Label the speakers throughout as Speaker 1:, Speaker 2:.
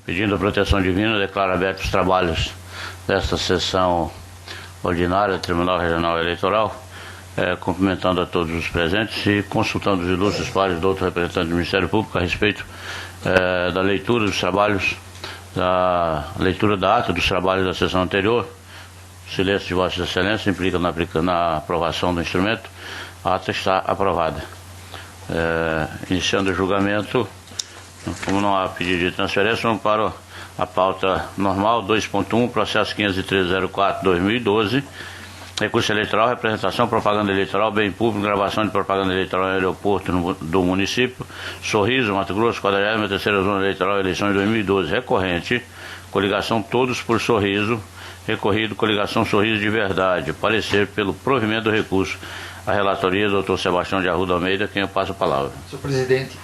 Speaker 1: Pedindo a proteção divina, declaro abertos os trabalhos desta sessão ordinária do Tribunal Regional Eleitoral, cumprimentando a todos os presentes e consultando os ilustres pares do outro representante do Ministério Público a respeito da leitura dos trabalhos, da leitura da ata dos trabalhos da sessão anterior. O silêncio de Vossa Excelência implica na aprovação do instrumento. A ata está aprovada. Iniciando o julgamento, como não há pedido de transferência, vamos para a pauta normal, 2.1, processo 513.04/2012, recurso eleitoral, representação, propaganda eleitoral, bem público, gravação de propaganda eleitoral no aeroporto do município, Sorriso, Mato Grosso, 43ª Zona Eleitoral, eleições de 2012, recorrente, coligação Todos por Sorriso, recorrido, coligação Sorriso de Verdade, parecer pelo provimento do recurso. A relatoria, doutor Sebastião de Arruda Almeida, quem eu passo a palavra.
Speaker 2: Senhor presidente,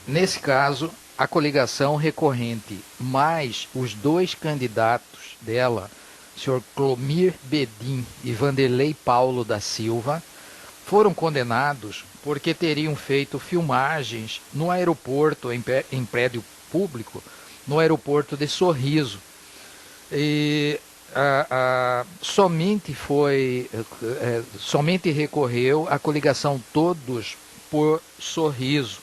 Speaker 2: nesse caso, a coligação recorrente mais os dois candidatos dela, senhor Clomir Bedin e Vanderlei Paulo da Silva, foram condenados porque teriam feito filmagens no aeroporto, em prédio público, no aeroporto de Sorriso. E somente recorreu a coligação Todos por Sorriso,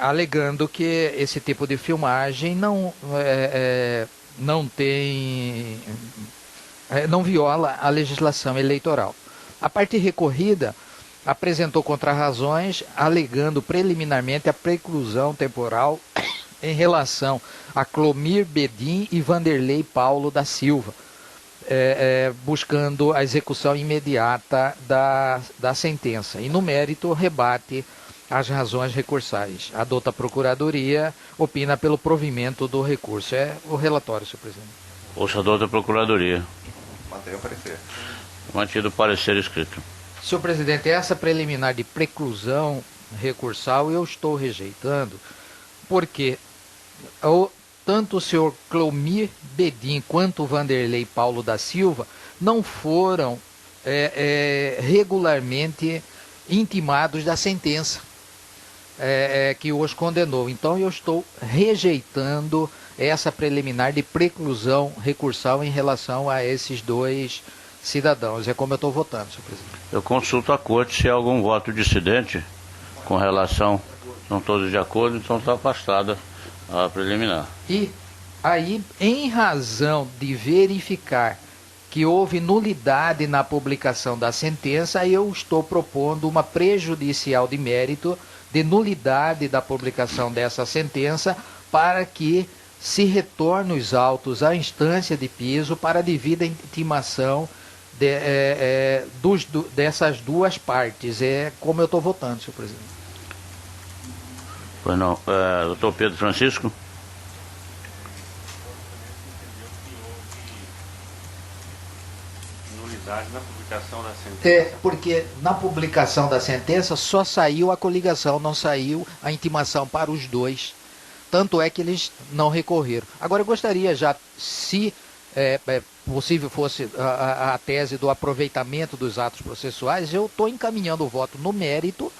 Speaker 2: alegando que esse tipo de filmagem não viola a legislação eleitoral. A parte recorrida apresentou contrarrazões, alegando preliminarmente a preclusão temporal em relação a Clomir Bedin e Vanderlei Paulo da Silva, buscando a execução imediata da sentença. E no mérito rebate as razões recursais. A douta Procuradoria opina pelo provimento do recurso. É o relatório, senhor presidente.
Speaker 1: Ouça a douta Procuradoria.
Speaker 3: Mantenha o parecer.
Speaker 1: Mantido o parecer escrito.
Speaker 2: Senhor presidente, essa preliminar de preclusão recursal eu estou rejeitando, porque tanto o senhor Clomir Bedin quanto o Vanderlei Paulo da Silva não foram regularmente intimados da sentença que os condenou. Então eu estou rejeitando essa preliminar de preclusão recursal em relação a esses dois cidadãos. É como eu estou votando, senhor presidente.
Speaker 1: Eu consulto a corte se há algum voto dissidente com relação, são todos de acordo, então está afastada a preliminar.
Speaker 2: E aí, em razão de verificar que houve nulidade na publicação da sentença, eu estou propondo uma prejudicial de mérito de nulidade da publicação dessa sentença para que se retorne os autos à instância de piso para a devida intimação dessas duas partes. É como eu estou votando, senhor presidente.
Speaker 1: Pois não. Doutor Pedro Francisco?
Speaker 4: Nulidade na publicação da sentença.
Speaker 2: Porque na publicação da sentença só saiu a coligação, não saiu a intimação para os dois. Tanto é que eles não recorreram. Agora eu gostaria já, se possível fosse a tese do aproveitamento dos atos processuais, eu estou encaminhando o voto no mérito,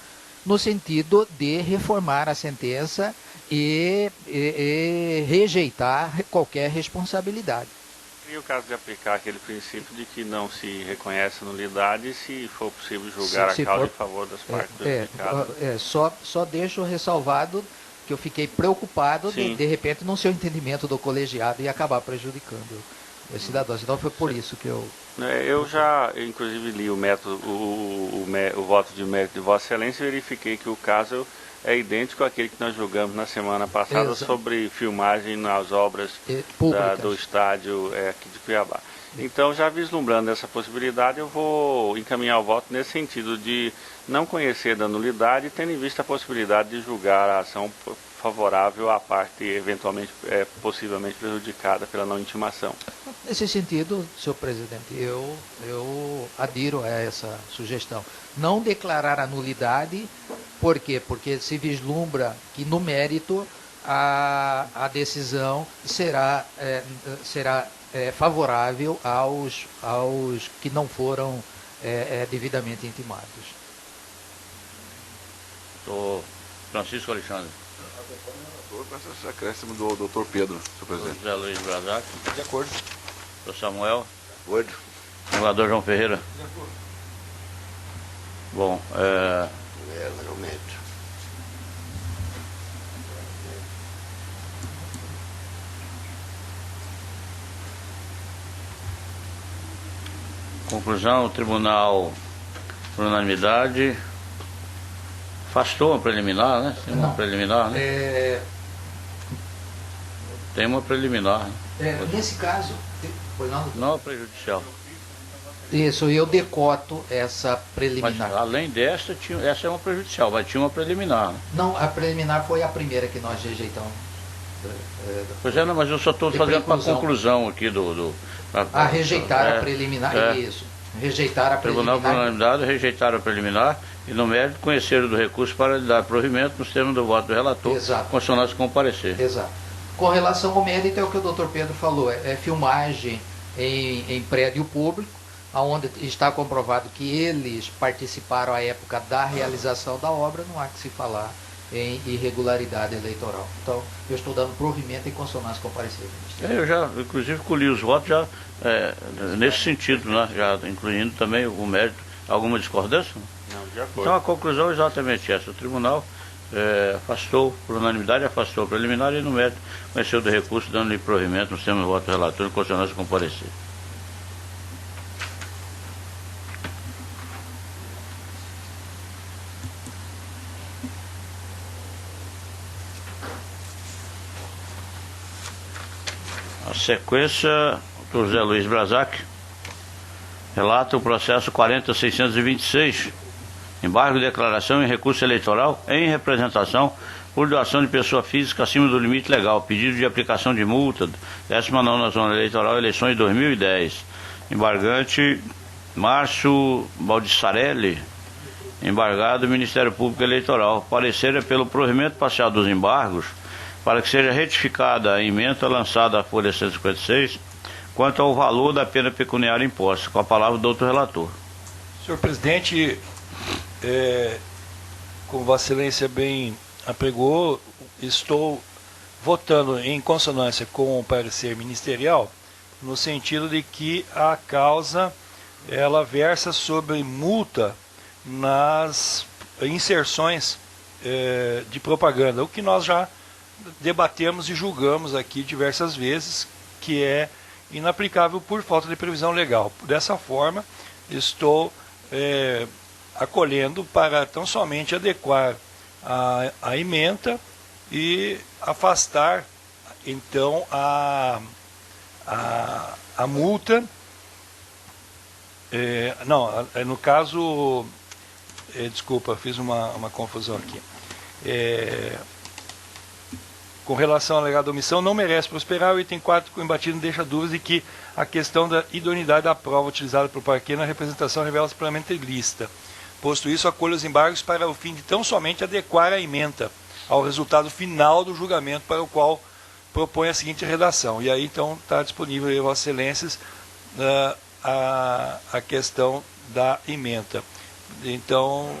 Speaker 2: no sentido de reformar a sentença e rejeitar qualquer responsabilidade.
Speaker 4: E o caso de aplicar aquele princípio de que não se reconhece a nulidade se for possível julgar a causa em favor das partes prejudicadas?
Speaker 2: Só deixo ressalvado que eu fiquei preocupado de repente no seu entendimento do colegiado e acabar prejudicando os cidadãos. Então foi por isso que eu...
Speaker 4: Eu já, inclusive, li o voto de mérito de Vossa Excelência e verifiquei que o caso é idêntico àquele que nós julgamos na semana passada sobre filmagem nas obras do estádio aqui de Cuiabá. Então, já vislumbrando essa possibilidade, eu vou encaminhar o voto nesse sentido de não conhecer da nulidade, tendo em vista a possibilidade de julgar a ação favorável à parte eventualmente, possivelmente prejudicada pela não intimação.
Speaker 2: Nesse sentido, senhor presidente, eu adiro a essa sugestão. Não declarar a nulidade, por quê? Porque se vislumbra que no mérito a decisão será favorável aos que não foram devidamente intimados.
Speaker 1: Doutor Francisco Alexandre.
Speaker 3: Com esse acréscimo do doutor Pedro, senhor presidente.
Speaker 1: José Luiz Brazac.
Speaker 3: De acordo.
Speaker 1: Doutor Samuel.
Speaker 3: De acordo.
Speaker 1: Senador João Ferreira.
Speaker 3: De acordo.
Speaker 1: Bom,
Speaker 3: Legalmente.
Speaker 1: conclusão, o tribunal, por unanimidade, afastou uma preliminar, né? Tem uma preliminar, né? Tem uma preliminar. Né?
Speaker 2: Nesse caso, pois não?
Speaker 1: Não é prejudicial.
Speaker 2: Isso, eu decoto essa preliminar.
Speaker 1: Mas, além desta, essa é uma prejudicial, mas tinha uma preliminar. Né?
Speaker 2: Não, a preliminar foi a primeira que nós rejeitamos.
Speaker 1: Pois é, não, mas eu só estou fazendo uma conclusão aqui
Speaker 2: rejeitar a preliminar, isso. Rejeitar a
Speaker 1: Tribunal por unanimidade rejeitaram a preliminar e no mérito conheceram do recurso para lhe dar provimento nos termos do voto do relator, consonância com o parecer.
Speaker 2: Exato. Com relação ao mérito, é o que o doutor Pedro falou, é filmagem em prédio público, onde está comprovado que eles participaram à época da realização da obra, não há que se falar em irregularidade eleitoral. Então, eu estou dando provimento em consonância com o parecer.
Speaker 1: Eu já, inclusive, colhi os votos já nesse sentido, né? Já incluindo também o mérito. Alguma discordância?
Speaker 4: Não, de acordo.
Speaker 1: Então, a conclusão é exatamente essa. O tribunal afastou, por unanimidade, afastou a preliminar e no mérito conheceu do recurso, dando-lhe provimento nos termos do voto do relator em consonância com o parecer. A sequência, o José Luiz Brazac relata o processo 40.626, embargo de declaração em recurso eleitoral em representação por doação de pessoa física acima do limite legal, pedido de aplicação de multa, 19ª Zona Eleitoral, eleições 2010. Embargante Márcio Baldissarelli, embargado Ministério Público Eleitoral. Parecer é pelo provimento parcial dos embargos, para que seja retificada a emenda lançada à Folha 156, quanto ao valor da pena pecuniária imposta. Com a palavra do doutor relator.
Speaker 5: Senhor presidente, como Vossa Excelência bem apregou, estou votando em consonância com o parecer ministerial, no sentido de que a causa ela versa sobre multa nas inserções de propaganda, o que nós já debatemos e julgamos aqui diversas vezes, que é inaplicável por falta de previsão legal. Dessa forma, estou acolhendo para tão somente adequar a ementa e afastar, então, a multa. No caso, desculpa, fiz uma confusão aqui. Com relação à alegada omissão, não merece prosperar. O item 4, combatido, deixa dúvidas de que a questão da idoneidade da prova utilizada pelo parquet na representação revela-se plenamente ilícita. Posto isso, acolho os embargos para o fim de tão somente adequar a ementa ao resultado final do julgamento, para o qual propõe a seguinte redação. E aí, então, está disponível aí, Vossas Excelências, a questão da ementa. Então,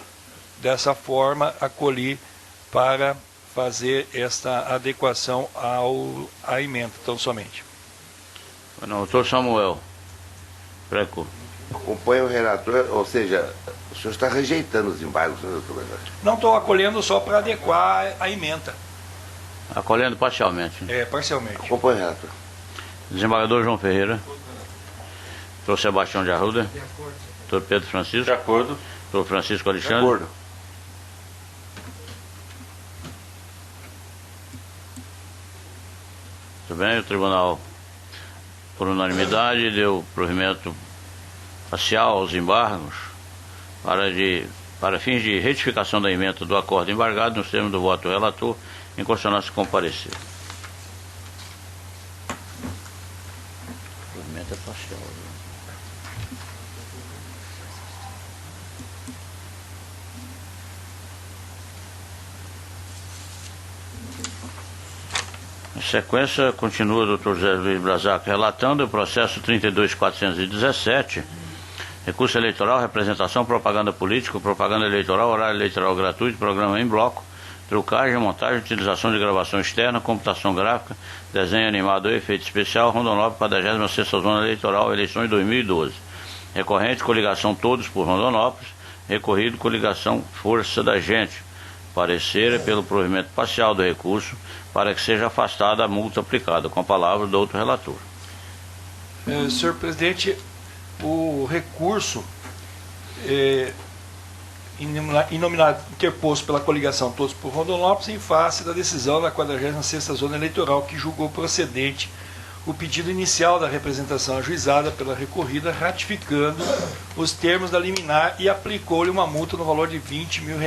Speaker 5: dessa forma, acolhi para fazer esta adequação à emenda, tão somente.
Speaker 1: Doutor Samuel, Preco.
Speaker 3: Acompanha o relator, ou seja, o senhor está rejeitando os embargos, né, doutor Brazac?
Speaker 5: Não, estou acolhendo só para adequar a emenda.
Speaker 1: Acolhendo parcialmente.
Speaker 5: Parcialmente.
Speaker 3: Acompanha o relator.
Speaker 1: Desembargador João Ferreira. Doutor Sebastião de Arruda. Doutor Pedro Francisco.
Speaker 4: De acordo.
Speaker 1: Doutor Francisco Alexandre.
Speaker 3: De acordo.
Speaker 1: Muito bem, o tribunal, por unanimidade, deu provimento parcial aos embargos para fins de retificação da emenda do acordo embargado nos termos do voto do relator, em consonância com o parecer. O provimento é parcial. Em sequência, continua o doutor José Luiz Brazac relatando o processo 32.417, recurso eleitoral, representação, propaganda política, propaganda eleitoral, horário eleitoral gratuito, programa em bloco, trucagem, montagem, utilização de gravação externa, computação gráfica, desenho animado e efeito especial, Rondonópolis, 46ª Zona Eleitoral, eleições 2012. Recorrente, coligação Todos por Rondonópolis, recorrido, coligação Força da Gente. Parecer é pelo provimento parcial do recurso para que seja afastada a multa aplicada. Com a palavra do outro relator.
Speaker 5: Senhor presidente, o recurso inominado, interposto pela coligação Todos por Rondonópolis em face da decisão da 46ª Zona Eleitoral, que julgou procedente o pedido inicial da representação ajuizada pela recorrida, ratificando os termos da liminar e aplicou-lhe uma multa no valor de R$20 mil.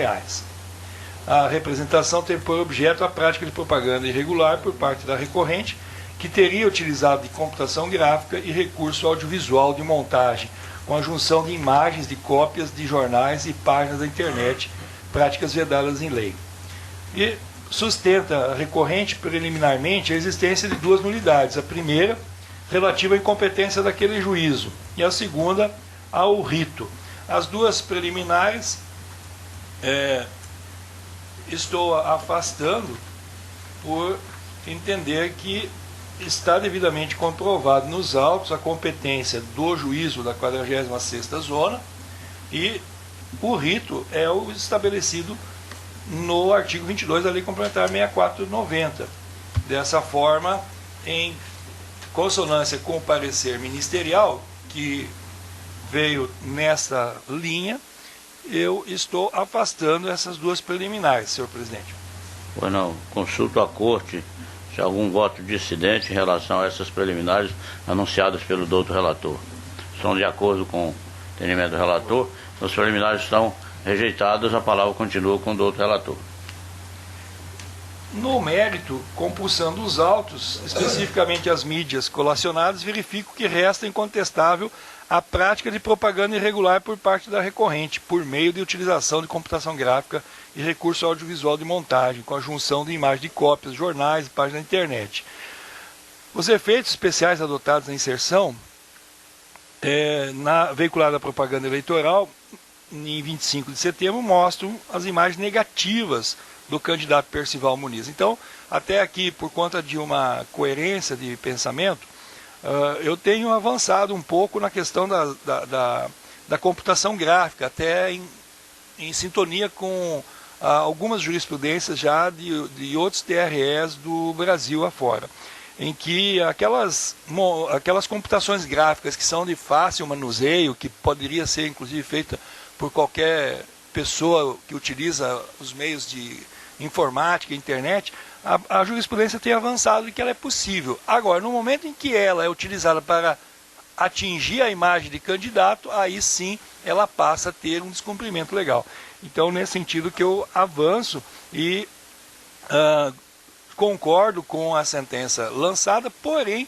Speaker 5: A representação tem por objeto a prática de propaganda irregular por parte da recorrente, que teria utilizado de computação gráfica e recurso audiovisual de montagem, com a junção de imagens de cópias de jornais e páginas da internet, práticas vedadas em lei. E sustenta a recorrente preliminarmente a existência de duas nulidades. A primeira, relativa à incompetência daquele juízo, e a segunda, ao rito. As duas preliminares estou afastando por entender que está devidamente comprovado nos autos a competência do juízo da 46ª Zona e o rito é o estabelecido no artigo 22 da Lei Complementar 6490. Dessa forma, em consonância com o parecer ministerial que veio nessa linha, eu estou afastando essas duas preliminares, senhor presidente.
Speaker 1: Bueno, consulto a Corte se há algum voto dissidente em relação a essas preliminares anunciadas pelo doutor relator. Estão de acordo com o entendimento do relator, as preliminares estão rejeitadas, a palavra continua com o doutor relator.
Speaker 5: No mérito, compulsando os autos, especificamente as mídias colacionadas, verifico que resta incontestável a prática de propaganda irregular por parte da recorrente, por meio de utilização de computação gráfica e recurso audiovisual de montagem, com a junção de imagens de cópias, jornais e páginas da internet. Os efeitos especiais adotados na inserção, na veiculada propaganda eleitoral, em 25 de setembro, mostram as imagens negativas do candidato Percival Muniz. Então, até aqui, por conta de uma coerência de pensamento, eu tenho avançado um pouco na questão da computação gráfica, até em sintonia com algumas jurisprudências já de outros TREs do Brasil afora, em que aquelas computações gráficas que são de fácil manuseio, que poderia ser inclusive feita por qualquer pessoa que utiliza os meios de informática, internet, a jurisprudência tem avançado e que ela é possível. Agora, no momento em que ela é utilizada para atingir a imagem de candidato, aí sim ela passa a ter um descumprimento legal. Então, nesse sentido que eu avanço e concordo com a sentença lançada, porém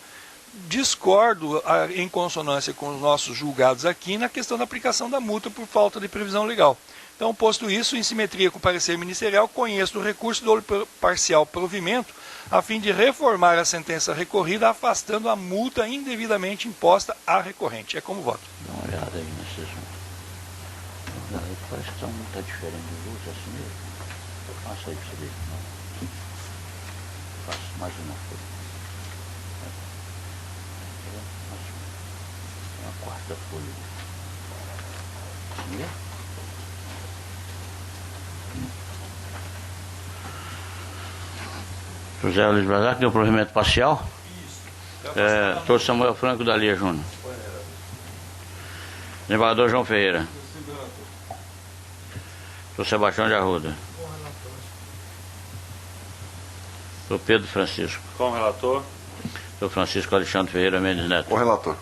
Speaker 5: discordo em consonância com os nossos julgados aqui na questão da aplicação da multa por falta de previsão legal. Então, posto isso, em simetria com o parecer ministerial, conheço o recurso do parcial provimento a fim de reformar a sentença recorrida, afastando a multa indevidamente imposta à recorrente. É como voto.
Speaker 1: Dá uma olhada aí nesses. Parece que está diferente de luz, assim mesmo. Passa aí para você ver. Faço mais uma folha. Uma quarta folha. Assim mesmo? José Luiz Brazac, deu provimento parcial? Isso. Doutor Samuel Franco da Lia Júnior. Desembargador João Ferreira. Doutor Sebastião de Arruda. Doutor Pedro Francisco.
Speaker 4: Com o relator.
Speaker 1: Doutor Francisco Alexandre Ferreira Mendes Neto.
Speaker 3: Com o relator.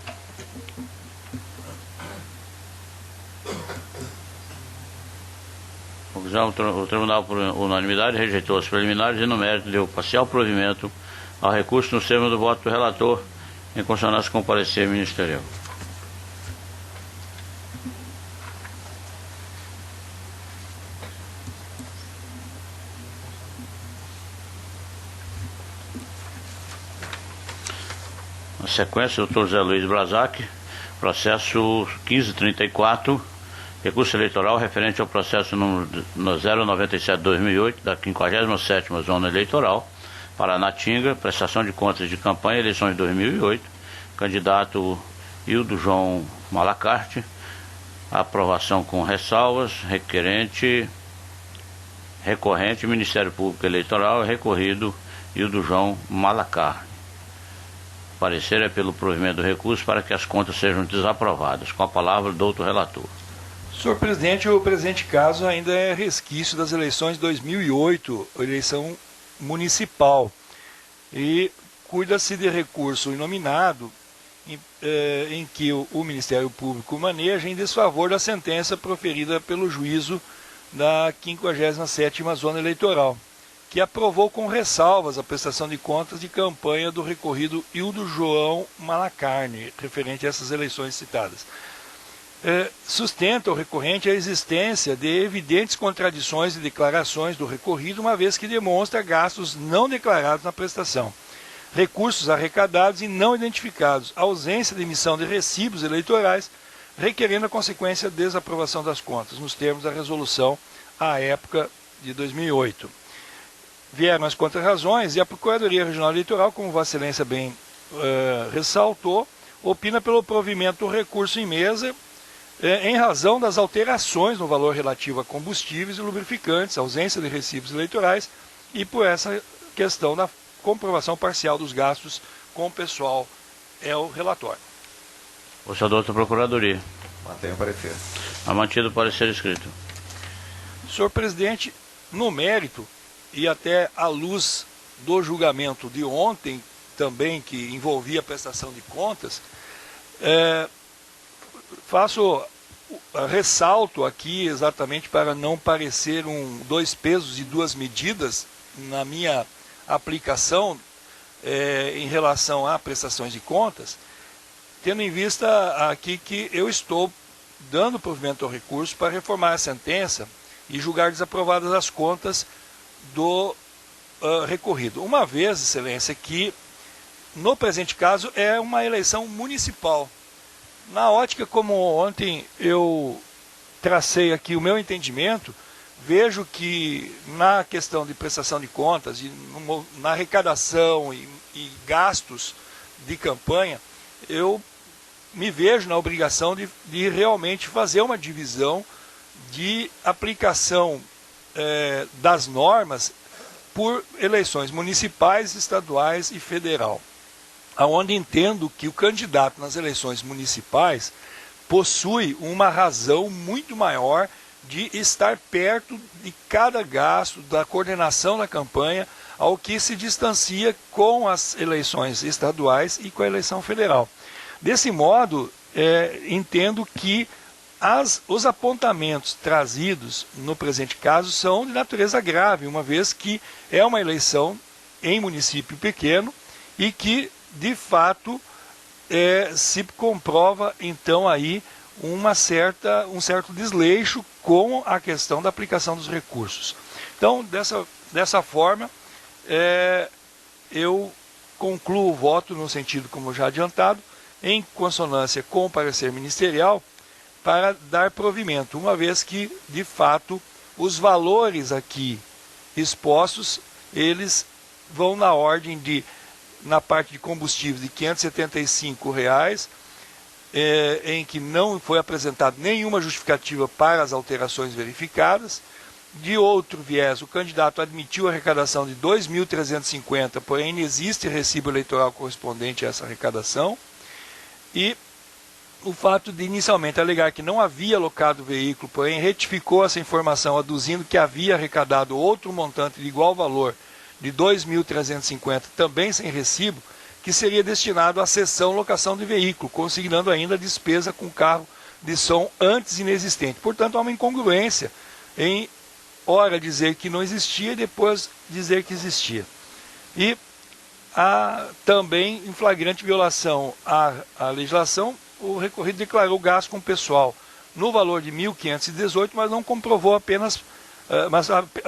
Speaker 1: O Tribunal, por unanimidade, rejeitou as preliminares e, no mérito, deu parcial provimento ao recurso nos termos do voto do relator, em consonância com o parecer ministerial. Na sequência, o doutor Zé Luiz Brazac, processo 1534, Recurso eleitoral referente ao processo número 097/2008 da 57ª Zona Eleitoral, Paranatinga, prestação de contas de campanha, eleições de 2008, candidato Hildo João Malacarte, aprovação com ressalvas, recorrente, Ministério Público Eleitoral, recorrido Hildo João Malacarte. Parecer é pelo provimento do recurso para que as contas sejam desaprovadas. Com a palavra, doutor relator.
Speaker 5: Senhor presidente, o presente caso ainda é resquício das eleições de 2008, eleição municipal, e cuida-se de recurso inominado em que o Ministério Público maneja em desfavor da sentença proferida pelo juízo da 57ª Zona Eleitoral, que aprovou com ressalvas a prestação de contas de campanha do recorrido Hildo João Malacarne, referente a essas eleições citadas. Sustenta o recorrente a existência de evidentes contradições e declarações do recorrido, uma vez que demonstra gastos não declarados na prestação, recursos arrecadados e não identificados, ausência de emissão de recibos eleitorais, requerendo a consequência desaprovação das contas, nos termos da resolução à época de 2008. Vieram as contrarrazões e a Procuradoria Regional Eleitoral, como Vossa Excelência bem ressaltou, opina pelo provimento do recurso em mesa em razão das alterações no valor relativo a combustíveis e lubrificantes, ausência de recibos eleitorais e por essa questão da comprovação parcial dos gastos com o pessoal. É o relatório.
Speaker 1: O senador da Procuradoria.
Speaker 6: Mantenho o parecer.
Speaker 1: A mantido o parecer escrito.
Speaker 5: Senhor presidente, no mérito e até à luz do julgamento de ontem, também que envolvia a prestação de contas, ressalto aqui exatamente para não parecer dois pesos e duas medidas na minha aplicação em relação a prestações de contas, tendo em vista aqui que eu estou dando provimento ao recurso para reformar a sentença e julgar desaprovadas as contas do recorrido. Uma vez, Excelência, que no presente caso é uma eleição municipal. Na ótica como ontem eu tracei aqui o meu entendimento, vejo que na questão de prestação de contas, na arrecadação e gastos de campanha, eu me vejo na obrigação de realmente fazer uma divisão de aplicação das normas por eleições municipais, estaduais e federal, aonde entendo que o candidato nas eleições municipais possui uma razão muito maior de estar perto de cada gasto, da coordenação da campanha, ao que se distancia com as eleições estaduais e com a eleição federal. Desse modo, entendo que os apontamentos trazidos no presente caso são de natureza grave, uma vez que é uma eleição em município pequeno e que, de fato, se comprova, então, aí um certo desleixo com a questão da aplicação dos recursos. Então, dessa forma, eu concluo o voto no sentido, como já adiantado, em consonância com o parecer ministerial, para dar provimento, uma vez que, de fato, os valores aqui expostos, eles vão na ordem de, na parte de combustíveis, de R$ 575, em que não foi apresentada nenhuma justificativa para as alterações verificadas. De outro viés, o candidato admitiu a arrecadação de R$ 2.350, porém não existe recibo eleitoral correspondente a essa arrecadação. E o fato de inicialmente alegar que não havia alocado o veículo, porém retificou essa informação aduzindo que havia arrecadado outro montante de igual valor de R$ 2.350, também sem recibo, que seria destinado à cessão locação de veículo, consignando ainda a despesa com carro de som antes inexistente. Portanto, há uma incongruência em ora dizer que não existia e depois dizer que existia. E há também, em flagrante violação à legislação, o recorrido declarou gasto com o pessoal no valor de R$ 1.518, mas não comprovou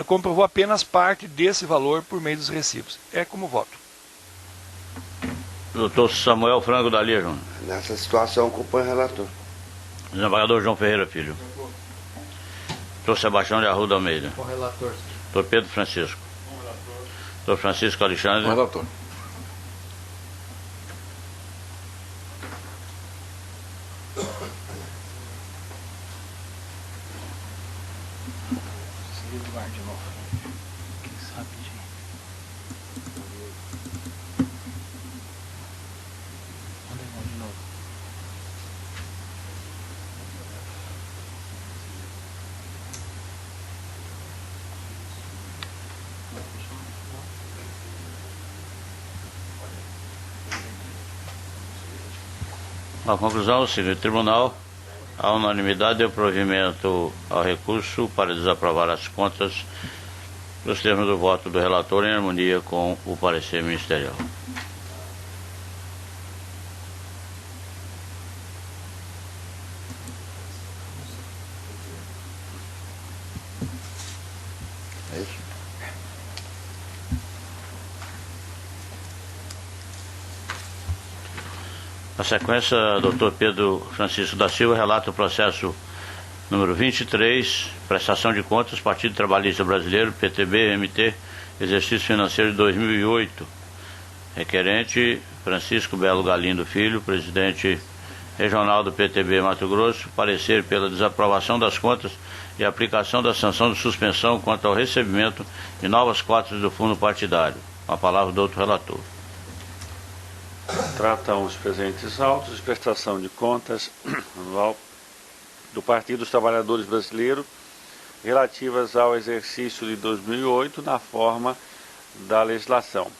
Speaker 5: comprovou apenas parte desse valor por meio dos recibos. É como voto.
Speaker 1: Doutor Samuel Frango da Lia, Júnior.
Speaker 3: Nessa situação, acompanho o relator.
Speaker 1: Desembargador João Ferreira Filho. Doutor Sebastião de Arruda Almeida.
Speaker 2: Com o relator.
Speaker 1: Doutor Pedro Francisco. Doutor Francisco Alexandre.
Speaker 6: Com o relator.
Speaker 1: A conclusão é o seguinte: o tribunal, à unanimidade, deu provimento ao recurso para desaprovar as contas nos termos do voto do relator em harmonia com o parecer ministerial.
Speaker 6: É isso?
Speaker 1: Na sequência, Dr. Pedro Francisco da Silva relata o processo número 23, prestação de contas, Partido Trabalhista Brasileiro, PTB-MT, exercício financeiro de 2008. Requerente Francisco Belo Galindo Filho, presidente regional do PTB Mato Grosso, parecer pela desaprovação das contas e aplicação da sanção de suspensão quanto ao recebimento de novas cotas do fundo partidário. Com a palavra do outro relator.
Speaker 4: Tratam os presentes autos de prestação de contas anual do Partido dos Trabalhadores Brasileiro relativas ao exercício de 2008 na forma da legislação.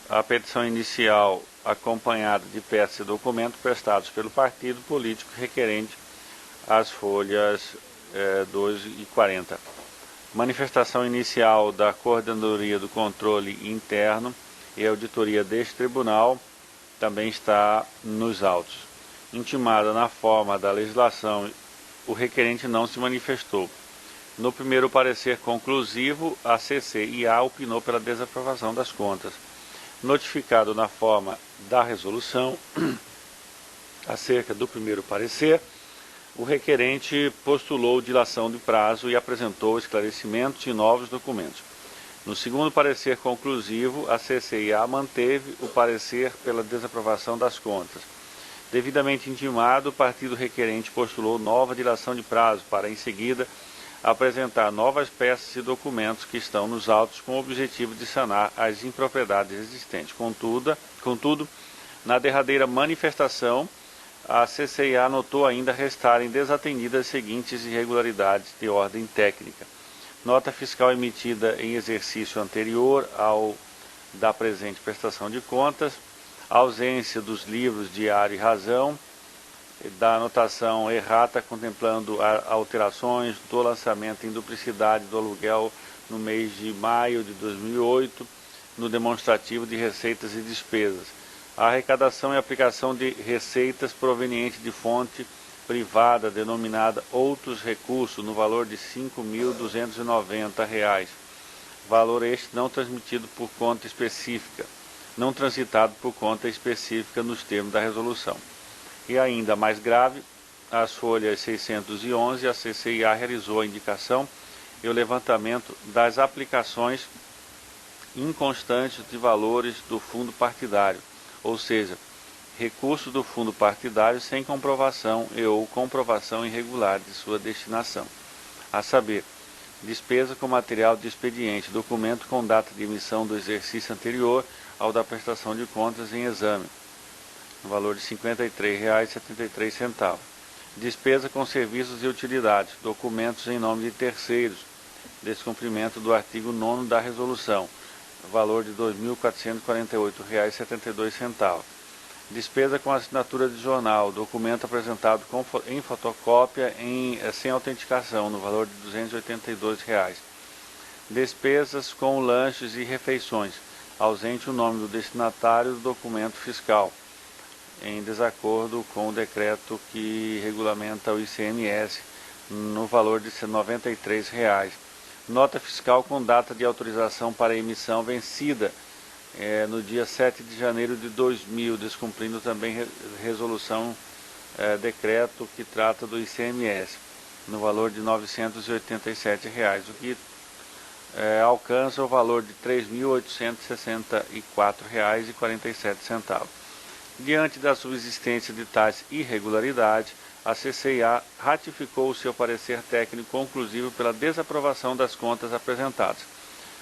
Speaker 4: A petição inicial acompanhada de peças e documentos prestados pelo partido político requerente às folhas 12 e 40. Manifestação inicial da Coordenadoria do Controle Interno e Auditoria deste Tribunal também está nos autos. Intimada na forma da legislação, o requerente não se manifestou. No primeiro parecer conclusivo, a CCIA opinou pela desaprovação das contas. Notificado na forma da resolução, acerca do primeiro parecer, o requerente postulou dilação de prazo e apresentou esclarecimentos e novos documentos. No segundo parecer conclusivo, a CCIA manteve o parecer pela desaprovação das contas. Devidamente intimado, o partido requerente postulou nova dilação de prazo para, em seguida, apresentar novas peças e documentos que estão nos autos com o objetivo de sanar as impropriedades existentes. Contudo, na derradeira manifestação, a CCIA notou ainda restarem desatendidas as seguintes irregularidades de ordem técnica. Nota fiscal emitida em exercício anterior ao da presente prestação de contas, ausência dos livros Diário e Razão, da anotação errata contemplando alterações do lançamento em duplicidade do aluguel no mês de maio de 2008, no demonstrativo de receitas e despesas. A arrecadação e aplicação de receitas provenientes de fonte privada denominada outros recursos no valor de R$ 5.290, valor este não transmitido por conta específica, não transitado por conta específica nos termos da resolução. E ainda mais grave, as folhas 611, a CCIA realizou a indicação e o levantamento das aplicações inconstantes de valores do fundo partidário, ou seja, recursos do fundo partidário sem comprovação e ou comprovação irregular de sua destinação, a saber, despesa com material de expediente, documento com data de emissão do exercício anterior ao da prestação de contas em exame, no valor de R$ 53,73. Despesa com serviços e utilidades, documentos em nome de terceiros, descumprimento do artigo 9º da resolução, valor de R$ 2.448,72. Despesa com assinatura de jornal, documento apresentado em fotocópia sem autenticação, no valor de R$ 282. Despesas com lanches e refeições, ausente o nome do destinatário do documento fiscal, em desacordo com o decreto que regulamenta o ICMS, no valor de R$ 93. Nota fiscal com data de autorização para emissão vencida no dia 7 de janeiro de 2000, descumprindo também resolução, decreto que trata do ICMS. no valor de R$ 987, o que alcança o valor de R$ 3.864,47. Diante da subsistência de tais irregularidades, a CCIA ratificou o seu parecer técnico conclusivo pela desaprovação das contas apresentadas.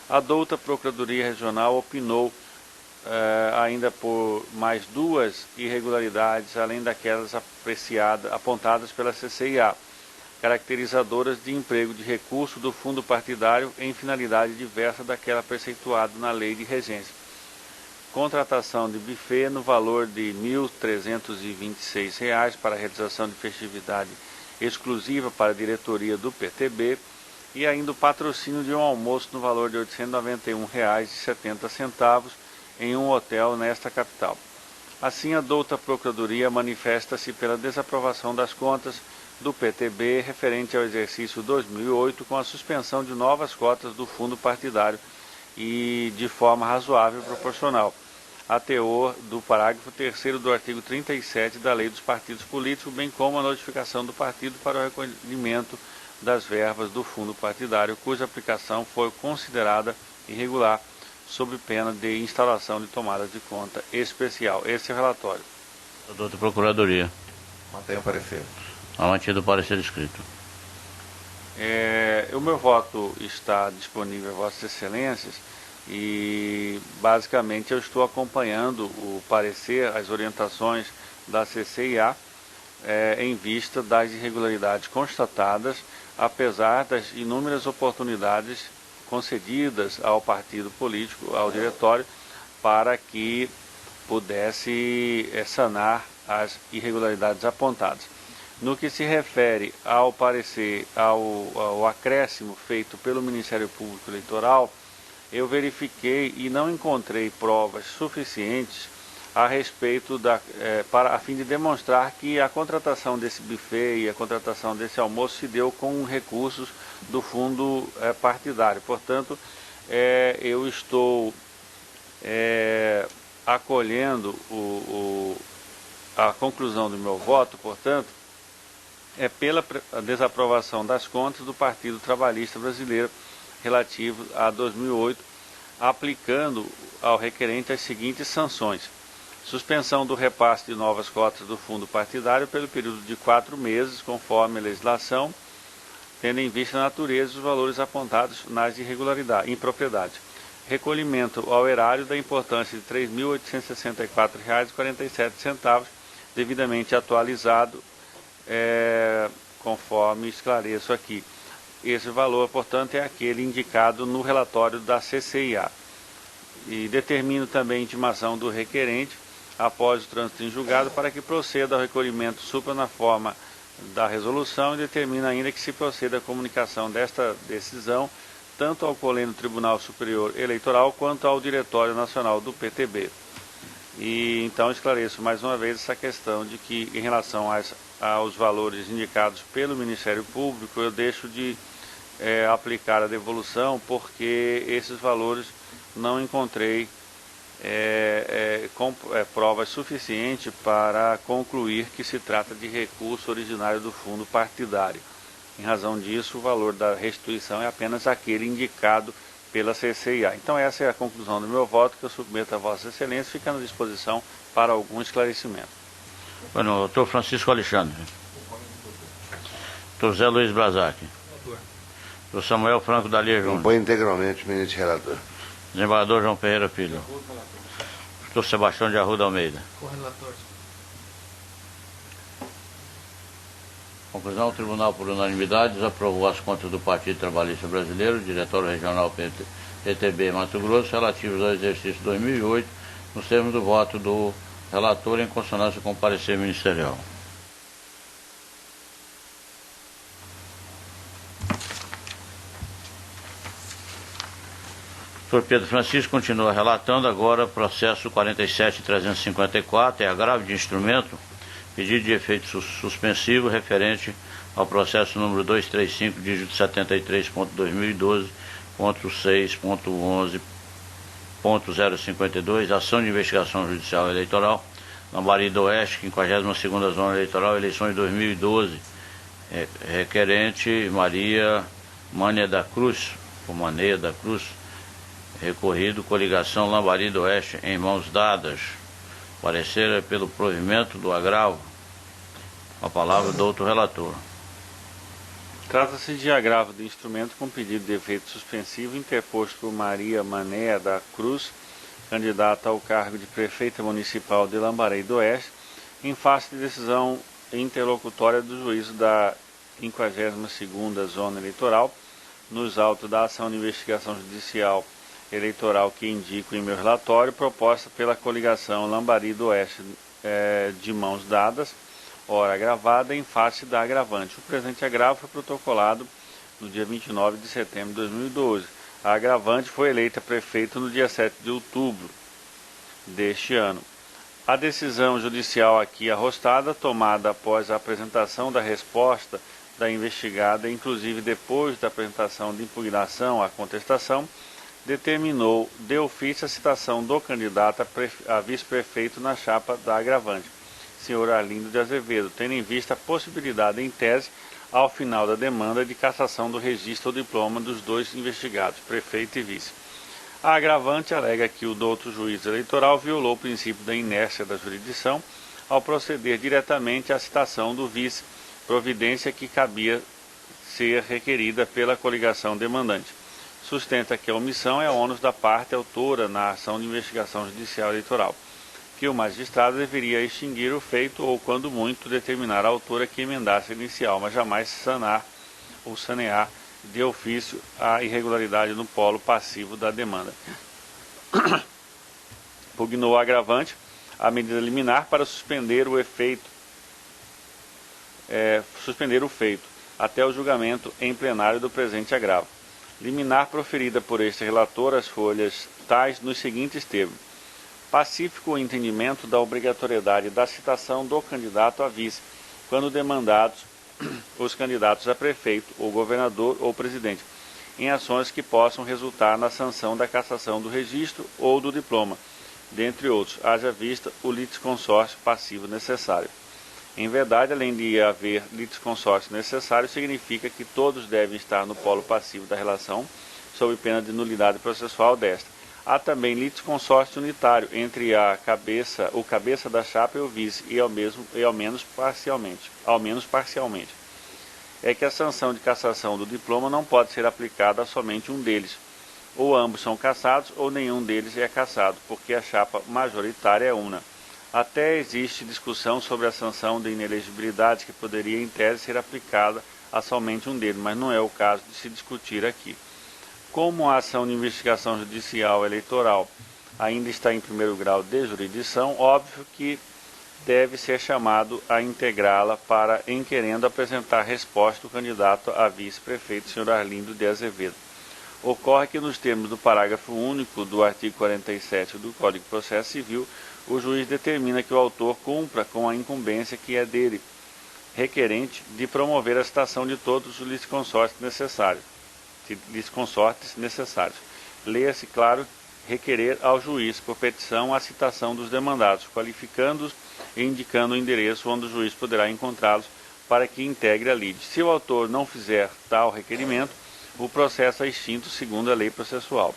Speaker 4: A douta Procuradoria Regional opinou ainda por mais duas irregularidades, além daquelas apontadas pela CCIA, caracterizadoras de emprego de recurso do fundo partidário em finalidade diversa daquela preceituada na Lei de Regência. Contratação de buffet no valor de R$ 1.326 para a realização de festividade exclusiva para a diretoria do PTB e ainda o patrocínio de um almoço no valor de R$ 891,70 em um hotel nesta capital. Assim, a douta Procuradoria manifesta-se pela desaprovação das contas do PTB referente ao exercício 2008 com a suspensão de novas cotas do fundo partidário e de forma razoável e proporcional, a teor do parágrafo 3º do artigo 37 da Lei dos Partidos Políticos, bem como a notificação do partido para o recolhimento das verbas do fundo partidário, cuja aplicação foi considerada irregular, sob pena de instauração de tomadas de conta especial. Esse é o relatório.
Speaker 1: Doutor Procuradoria.
Speaker 3: Mantenha o parecer.
Speaker 1: Está mantido o parecer escrito.
Speaker 4: O meu voto está disponível a Vossas Excelências e, basicamente, eu estou acompanhando o parecer, as orientações da CCIA em vista das irregularidades constatadas, apesar das inúmeras oportunidades concedidas ao partido político, ao diretório, para que pudesse sanar as irregularidades apontadas. No que se refere ao parecer, ao acréscimo feito pelo Ministério Público Eleitoral, eu verifiquei e não encontrei provas suficientes a respeito a fim de demonstrar que a contratação desse buffet e a contratação desse almoço se deu com recursos do fundo partidário. Portanto, eu estou acolhendo a conclusão do meu voto, portanto, pela desaprovação das contas do Partido Trabalhista Brasileiro relativo a 2008, aplicando ao requerente as seguintes sanções: suspensão do repasse de novas cotas do fundo partidário pelo período de 4 meses, conforme a legislação, tendo em vista a natureza e os valores apontados nas impropriedades. Recolhimento ao erário da importância de R$ 3.864,47, devidamente atualizado, conforme esclareço aqui. Esse valor, portanto, é aquele indicado no relatório da CCIA. E determino também a intimação do requerente, após o trânsito em julgado, para que proceda ao recolhimento supra na forma da resolução e determina ainda que se proceda à comunicação desta decisão tanto ao Colênio Tribunal Superior Eleitoral quanto ao Diretório Nacional do PTB. E então esclareço mais uma vez essa questão de que, em relação aos valores indicados pelo Ministério Público, eu deixo de aplicar a devolução porque esses valores não encontrei provas suficientes para concluir que se trata de recurso originário do fundo partidário. Em razão disso, o valor da restituição é apenas aquele indicado pela CCIA. Então essa é a conclusão do meu voto, que eu submeto a Vossa Excelência, ficando à disposição para algum esclarecimento.
Speaker 1: Bueno, doutor Francisco Alexandre. Doutor Zé Luiz Brazac. Doutor Samuel Franco Dalia Júnior.
Speaker 3: Compõe integralmente, ministro relator.
Speaker 1: Desembargador João Ferreira Filho. Doutor Sebastião de Arruda Almeida.
Speaker 2: Correlator.
Speaker 1: Conclusão: o Tribunal, por unanimidade, desaprovou as contas do Partido Trabalhista Brasileiro, Diretório Regional PTB Mato Grosso, relativos ao exercício 2008, nos termos do voto do relator em consonância com o parecer ministerial. Doutor Pedro Francisco continua relatando agora processo 47.354, agravo de instrumento, pedido de efeito suspensivo referente ao processo número 235, dígito 73.2012.6.11.052, ação de investigação judicial eleitoral, Lambari do Oeste, 52ª Zona Eleitoral, eleições 2012, Requerente Maria Mânia da Cruz, ou Maneia da Cruz, recorrido coligação Lambari do Oeste, em mãos dadas. Parecer pelo provimento do agravo. A palavra do outro relator.
Speaker 4: Trata-se de agravo de instrumento com pedido de efeito suspensivo interposto por Maria Maneia da Cruz, candidata ao cargo de prefeita municipal de Lambarei do Oeste, em face de decisão interlocutória do juízo da 52ª Zona Eleitoral, nos autos da ação de investigação judicial eleitoral que indico em meu relatório, proposta pela coligação Lambari do Oeste de mãos dadas, ora agravada, em face da agravante. O presente agravo foi protocolado no dia 29 de setembro de 2012. A agravante foi eleita prefeita no dia 7 de outubro deste ano. A decisão judicial aqui arrostada, tomada após a apresentação da resposta da investigada, inclusive depois da apresentação de impugnação à contestação, determinou de ofício a citação do candidato a vice-prefeito na chapa da agravante, senhor Arlindo de Azevedo, tendo em vista a possibilidade, em tese, ao final da demanda de cassação do registro ou diploma dos dois investigados, prefeito e vice. A agravante alega que o douto juiz eleitoral violou o princípio da inércia da jurisdição ao proceder diretamente à citação do vice, providência que cabia ser requerida pela coligação demandante. Sustenta que a omissão é ônus da parte autora na ação de investigação judicial eleitoral, que o magistrado deveria extinguir o feito ou, quando muito, determinar a autora que emendasse a inicial, mas jamais sanar ou sanear de ofício a irregularidade no polo passivo da demanda. Pugnou agravante a medida liminar para suspender o feito até o julgamento em plenário do presente agravo. Liminar proferida por este relator às folhas tais nos seguintes termos: pacífico o entendimento da obrigatoriedade da citação do candidato a vice, quando demandados os candidatos a prefeito, ou governador, ou presidente, em ações que possam resultar na sanção da cassação do registro ou do diploma, dentre outros, haja vista o litisconsórcio passivo necessário. Em verdade, além de haver litisconsórcio necessário, significa que todos devem estar no polo passivo da relação, sob pena de nulidade processual desta. Há também litisconsórcio unitário entre o cabeça da chapa e o vice, e ao menos parcialmente. É que a sanção de cassação do diploma não pode ser aplicada a somente um deles. Ou ambos são cassados, ou nenhum deles é cassado, porque a chapa majoritária é una. Até existe discussão sobre a sanção de inelegibilidade que poderia, em tese, ser aplicada a somente um deles, mas não é o caso de se discutir aqui. Como a ação de investigação judicial eleitoral ainda está em primeiro grau de jurisdição, óbvio que deve ser chamado a integrá-la para, em querendo apresentar resposta, o candidato a vice-prefeito, senhor Arlindo de Azevedo. Ocorre que, nos termos do parágrafo único do artigo 47 do Código de Processo Civil, o juiz determina que o autor cumpra com a incumbência que é dele, requerente, de promover a citação de todos os litisconsortes necessários. Leia-se, claro, requerer ao juiz, por petição, a citação dos demandados, qualificando-os e indicando o endereço onde o juiz poderá encontrá-los para que integre a lide. Se o autor não fizer tal requerimento, o processo é extinto segundo a lei processual.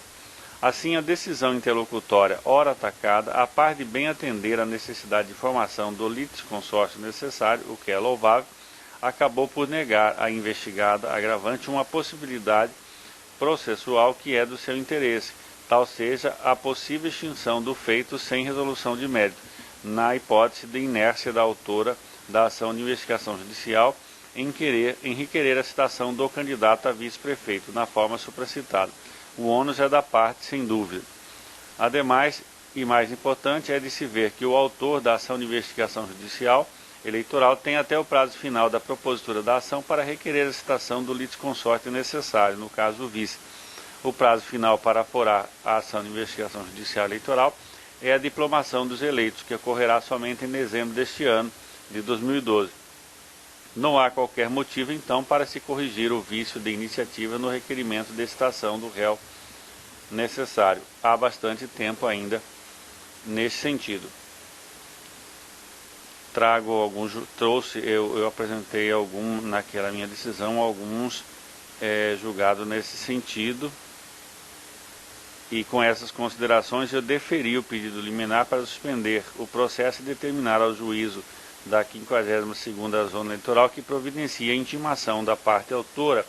Speaker 4: Assim, a decisão interlocutória, ora atacada, a par de bem atender à necessidade de formação do litisconsórcio necessário, o que é louvável, acabou por negar à investigada agravante uma possibilidade processual que é do seu interesse, tal seja a possível extinção do feito sem resolução de mérito, na hipótese de inércia da autora da ação de investigação judicial em requerer a citação do candidato a vice-prefeito, na forma supracitada. O ônus é da parte, sem dúvida. Ademais, e mais importante, é de se ver que o autor da ação de investigação judicial eleitoral tem até o prazo final da propositura da ação para requerer a citação do litisconsorte necessário, no caso do vice. O prazo final para aforar a ação de investigação judicial eleitoral é a diplomação dos eleitos, que ocorrerá somente em dezembro deste ano, de 2012. Não há qualquer motivo, então, para se corrigir o vício de iniciativa no requerimento de citação do réu necessário. Há bastante tempo ainda nesse sentido. eu apresentei naquela minha decisão, alguns julgados nesse sentido, e com essas considerações eu deferi o pedido liminar para suspender o processo e determinar ao juízo da 52ª Zona Eleitoral que providencia a intimação da parte autora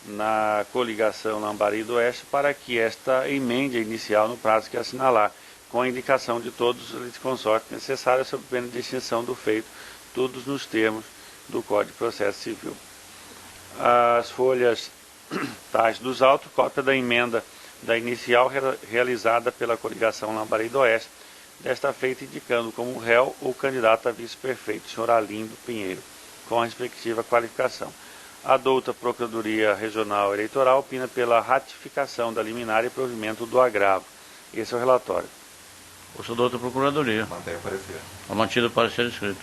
Speaker 4: na coligação Lambari do Oeste para que esta emende a inicial no prazo que assinalar, com a indicação de todos os litisconsortes necessários sob pena de extinção do feito, todos nos termos do Código de Processo Civil. As folhas tais dos autos, cópia da emenda da inicial realizada pela coligação Lambari do Oeste, desta feita indicando como réu o candidato a vice-prefeito, senhor Arlindo Pinheiro, com a respectiva qualificação. A douta Procuradoria Regional Eleitoral opina pela ratificação da liminar e provimento do agravo. Esse é o relatório.
Speaker 1: Ouça a douta Procuradoria.
Speaker 3: Mantém o parecer.
Speaker 1: Está mantido o parecer escrito.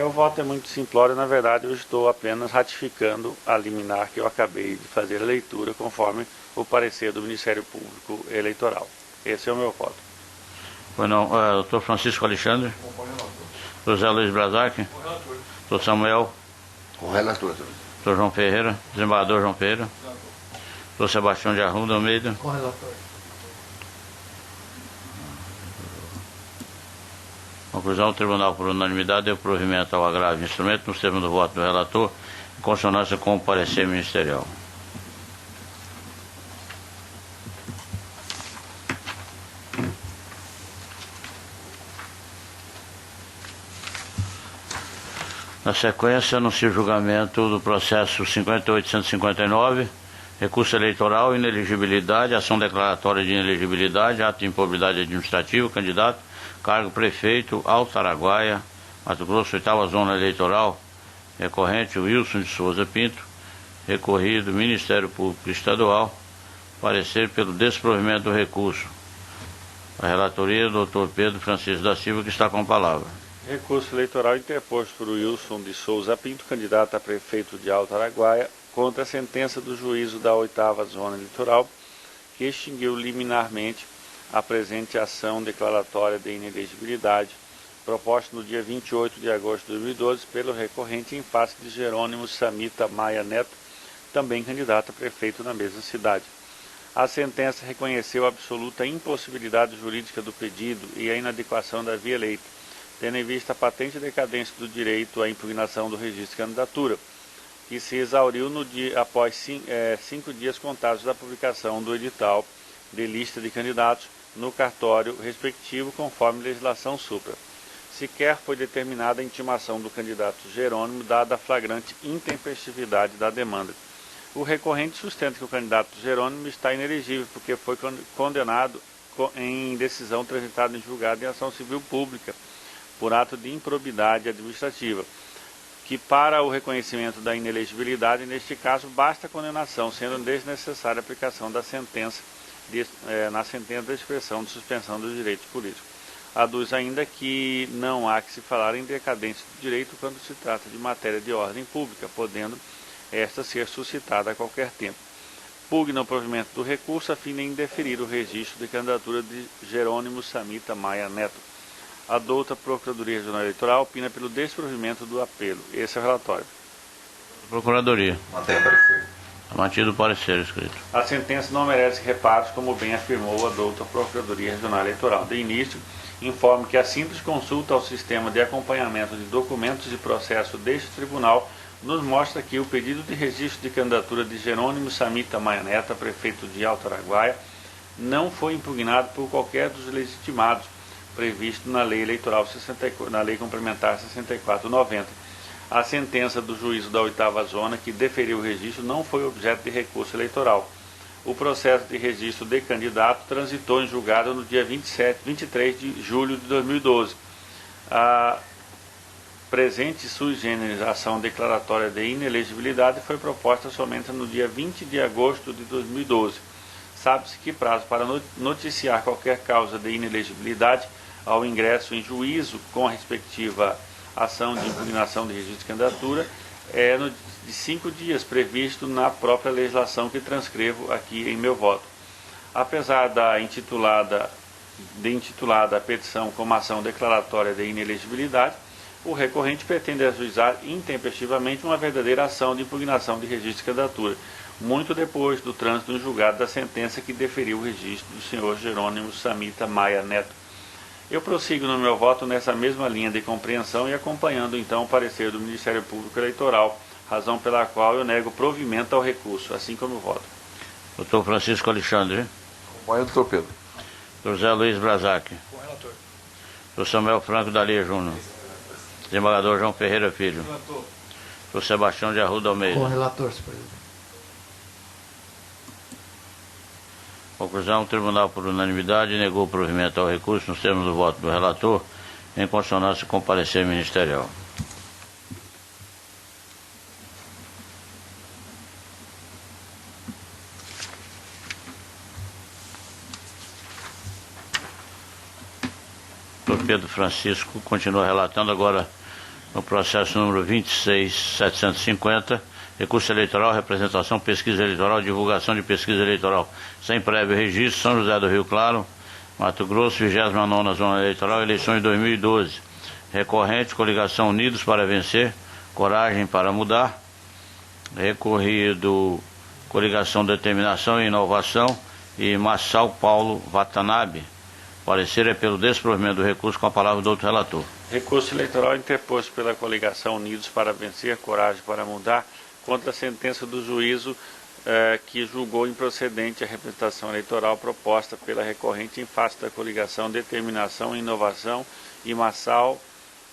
Speaker 4: O voto é muito simplório, na verdade eu estou apenas ratificando a liminar que eu acabei de fazer a leitura conforme o parecer do Ministério Público Eleitoral. Esse é o meu voto.
Speaker 1: Pois não, doutor Francisco Alexandre. José Luiz Brazac. Doutor Samuel.
Speaker 3: Com relator, senhor.
Speaker 1: Doutor João Ferreira. Desembargador João Ferreira. Doutor Sebastião de Arruda Almeida.
Speaker 2: Com relator.
Speaker 1: Conclusão, o Tribunal, por unanimidade, deu provimento ao agravo de instrumento nos termos do voto do relator, em consonância com o parecer ministerial. Na sequência, anuncio o julgamento do processo 58.159, recurso eleitoral, inelegibilidade, ação declaratória de inelegibilidade, ato de improbidade administrativa, candidato, cargo prefeito, Alto Araguaia, Mato Grosso, 8ª Zona Eleitoral, recorrente Wilson de Souza Pinto, recorrido Ministério Público Estadual, parecer pelo desprovimento do recurso. A relatoria do Dr. Pedro Francisco da Silva, que está com a palavra.
Speaker 4: Recurso eleitoral interposto por Wilson de Souza Pinto, candidato a prefeito de Alto Araguaia, contra a sentença do juízo da 8ª Zona Eleitoral, que extinguiu liminarmente a presente ação declaratória de inelegibilidade, proposta no dia 28 de agosto de 2012 pelo recorrente em face de Jerônimo Samita Maia Neto, também candidato a prefeito na mesma cidade. A sentença reconheceu a absoluta impossibilidade jurídica do pedido e a inadequação da via eleita, tendo em vista a patente decadência do direito à impugnação do registro de candidatura, que se exauriu após 5 dias contados da publicação do edital de lista de candidatos no cartório respectivo, conforme legislação supra. Sequer foi determinada a intimação do candidato Jerônimo, dada a flagrante intempestividade da demanda. O recorrente sustenta que o candidato Jerônimo está inelegível, porque foi condenado em decisão transitada em julgado em ação civil pública, por ato de improbidade administrativa, que para o reconhecimento da inelegibilidade, neste caso, basta a condenação, sendo desnecessária a aplicação da sentença, na sentença da expressão de suspensão dos direitos políticos. Aduz ainda que não há que se falar em decadência do direito quando se trata de matéria de ordem pública, podendo esta ser suscitada a qualquer tempo. Pugna o provimento do recurso a fim de indeferir o registro de candidatura de Jerônimo Samita Maia Neto. A douta Procuradoria Regional Eleitoral opina pelo desprovimento do apelo. Esse é o relatório.
Speaker 1: Procuradoria.
Speaker 3: Mantém o parecer.
Speaker 1: Mantido o parecer escrito.
Speaker 4: A sentença não merece reparos, como bem afirmou a douta Procuradoria Regional Eleitoral. De início, informo que a simples consulta ao sistema de acompanhamento de documentos e processo deste tribunal nos mostra que o pedido de registro de candidatura de Jerônimo Samita Maia Neto, prefeito de Alto Araguaia, não foi impugnado por qualquer dos legitimados previsto na Lei Eleitoral 64, na Lei Complementar 64/90. A sentença do juízo da 8ª Zona, que deferiu o registro, não foi objeto de recurso eleitoral. O processo de registro de candidato transitou em julgado no dia 23 de julho de 2012. A presente sui generis ação declaratória de inelegibilidade foi proposta somente no dia 20 de agosto de 2012. Sabe-se que prazo para noticiar qualquer causa de inelegibilidade ao ingresso em juízo com a respectiva ação de impugnação de registro de candidatura é de 5 dias, previsto na própria legislação que transcrevo aqui em meu voto. Apesar de intitulada a petição como ação declaratória de inelegibilidade, o recorrente pretende ajuizar intempestivamente uma verdadeira ação de impugnação de registro de candidatura, muito depois do trânsito no julgado da sentença que deferiu o registro do senhor Jerônimo Samita Maia Neto. Eu prossigo no meu voto nessa mesma linha de compreensão e acompanhando então o parecer do Ministério Público Eleitoral, razão pela qual eu nego provimento ao recurso, assim como eu voto.
Speaker 1: Doutor Francisco Alexandre.
Speaker 6: Acompanho, doutor Pedro.
Speaker 1: José Luiz Brazac.
Speaker 5: Com o relator.
Speaker 1: Doutor Samuel Franco Dalia Júnior. Desembargador João Ferreira Filho.
Speaker 5: Relator.
Speaker 1: Doutor Sebastião de Arruda Almeida.
Speaker 2: Com o relator, senhor presidente.
Speaker 1: Conclusão, o tribunal, por unanimidade, negou o provimento ao recurso nos termos do voto do relator, em consonância com o parecer ministerial. Doutor Pedro Francisco continua relatando agora no processo número 26.750, recurso eleitoral, representação, pesquisa eleitoral, divulgação de pesquisa eleitoral sem prévio registro, São José do Rio Claro, Mato Grosso, 29ª Zona Eleitoral, eleições 2012. Recorrente, coligação Unidos para Vencer, Coragem para Mudar. Recorrido, coligação Determinação e Inovação e Massal Paulo Watanabe. Parecer é pelo desprovimento do recurso, com a palavra do outro relator.
Speaker 4: Recurso eleitoral interposto pela coligação Unidos para Vencer, Coragem para Mudar, contra a sentença do juízo que julgou improcedente a representação eleitoral proposta pela recorrente em face da coligação Determinação e Inovação e Massal